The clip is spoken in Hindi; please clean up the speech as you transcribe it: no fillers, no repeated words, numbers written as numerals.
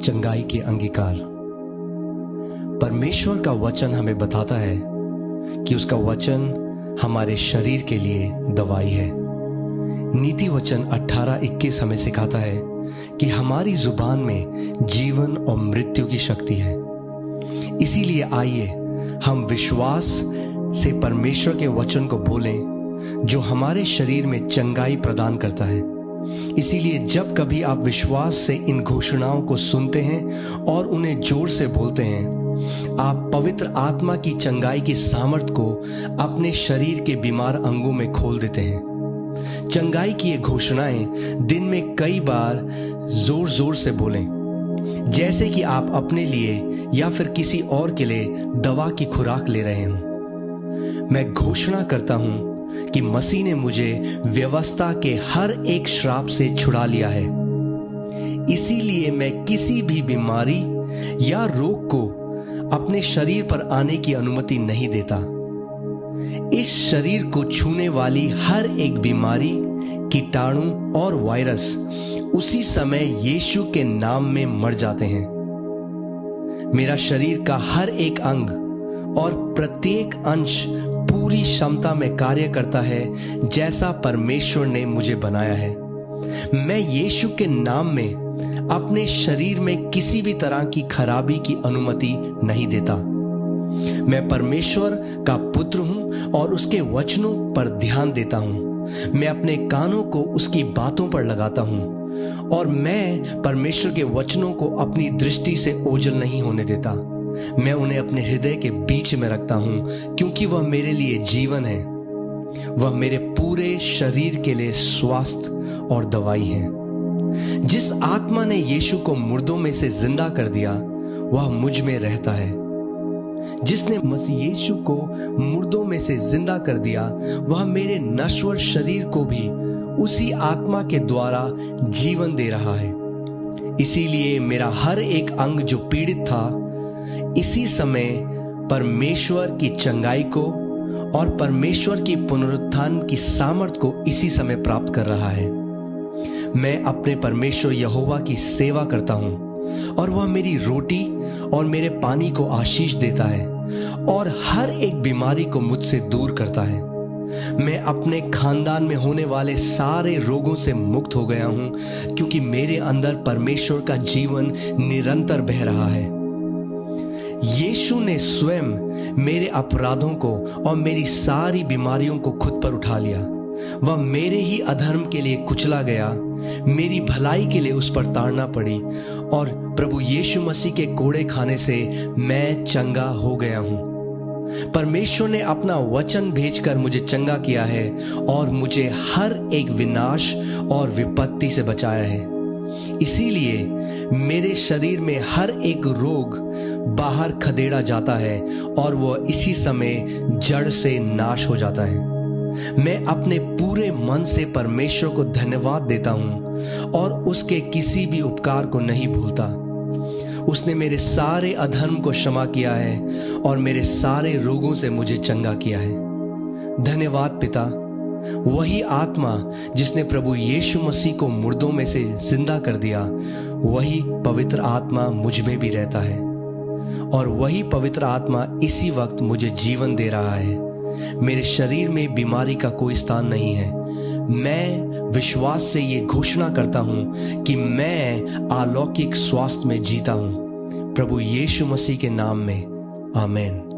चंगाई के अंगीकार। परमेश्वर का वचन हमें बताता है कि उसका वचन हमारे शरीर के लिए दवाई है। नीति वचन 18:21 हमें सिखाता है कि हमारी जुबान में जीवन और मृत्यु की शक्ति है। इसीलिए आइए हम विश्वास से परमेश्वर के वचन को बोलें जो हमारे शरीर में चंगाई प्रदान करता है। इसीलिए जब कभी आप विश्वास से इन घोषणाओं को सुनते हैं और उन्हें जोर से बोलते हैं, आप पवित्र आत्मा की चंगाई की सामर्थ को अपने शरीर के बीमार अंगों में खोल देते हैं। चंगाई की ये घोषणाएं दिन में कई बार जोर जोर से बोलें, जैसे कि आप अपने लिए या फिर किसी और के लिए दवा की खुराक ले रहे हों। मैं घोषणा करता हूं कि मसीह ने मुझे व्यवस्था के हर एक श्राप से छुड़ा लिया है। इसीलिए मैं किसी भी बीमारी या रोग को अपने शरीर पर आने की अनुमति नहीं देता। इस शरीर को छूने वाली हर एक बीमारी, कीटाणु और वायरस उसी समय यीशु के नाम में मर जाते हैं। मेरा शरीर का हर एक अंग और प्रत्येक अंश पूरी क्षमता में कार्य करता है जैसा परमेश्वर ने मुझे बनाया है। मैं यीशु के नाम में अपने शरीर में किसी भी तरह की खराबी की अनुमति नहीं देता। मैं परमेश्वर का पुत्र हूं और उसके वचनों पर ध्यान देता हूं। मैं अपने कानों को उसकी बातों पर लगाता हूं और मैं परमेश्वर के वचनों को अपनी दृष्टि से ओझल नहीं होने देता। मैं उन्हें अपने हृदय के बीच में रखता हूं क्योंकि वह मेरे लिए जीवन है। वह मेरे पूरे शरीर के लिए स्वास्थ्य और दवाई है। जिस आत्मा ने यीशु को मुर्दों में से जिंदा कर दिया वह मुझ में रहता है। जिसने मसीह यीशु को मुर्दों में से जिंदा कर दिया वह मेरे नश्वर शरीर को भी उसी आत्मा के द्वारा जीवन दे रहा है। इसीलिए मेरा हर एक अंग जो पीड़ित था इसी समय परमेश्वर की चंगाई को और परमेश्वर की पुनरुत्थान की सामर्थ को इसी समय प्राप्त कर रहा है। मैं अपने परमेश्वर यहोवा की सेवा करता हूं और वह मेरी रोटी और मेरे पानी को आशीष देता है और हर एक बीमारी को मुझसे दूर करता है। मैं अपने खानदान में होने वाले सारे रोगों से मुक्त हो गया हूं क्योंकि मेरे अंदर परमेश्वर का जीवन निरंतर बह रहा है। यीशु ने स्वयं मेरे अपराधों को और मेरी सारी बीमारियों को खुद पर उठा लिया। वह मेरे ही अधर्म के लिए कुचला गया, मेरी भलाई के लिए उस पर ताड़ना पड़ी और प्रभु यीशु मसीह के कोड़े खाने से मैं चंगा हो गया हूं। परमेश्वर ने अपना वचन भेजकर मुझे चंगा किया है और मुझे हर एक विनाश और विपत्ति से बचाया है। इसीलिए मेरे शरीर में हर एक रोग बाहर खदेड़ा जाता है और वह इसी समय जड़ से नाश हो जाता है। मैं अपने पूरे मन से परमेश्वर को धन्यवाद देता हूं और उसके किसी भी उपकार को नहीं भूलता। उसने मेरे सारे अधर्म को क्षमा किया है और मेरे सारे रोगों से मुझे चंगा किया है। धन्यवाद पिता। वही आत्मा जिसने प्रभु यीशु मसीह को मुर्दों में से जिंदा कर दिया वही पवित्र आत्मा मुझ में भी रहता है और वही पवित्र आत्मा इसी वक्त मुझे जीवन दे रहा है। मेरे शरीर में बीमारी का कोई स्थान नहीं है। मैं विश्वास से ये घोषणा करता हूं कि मैं अलौकिक स्वास्थ्य में जीता हूं। प्रभु यीशु मसीह के नाम में आमीन।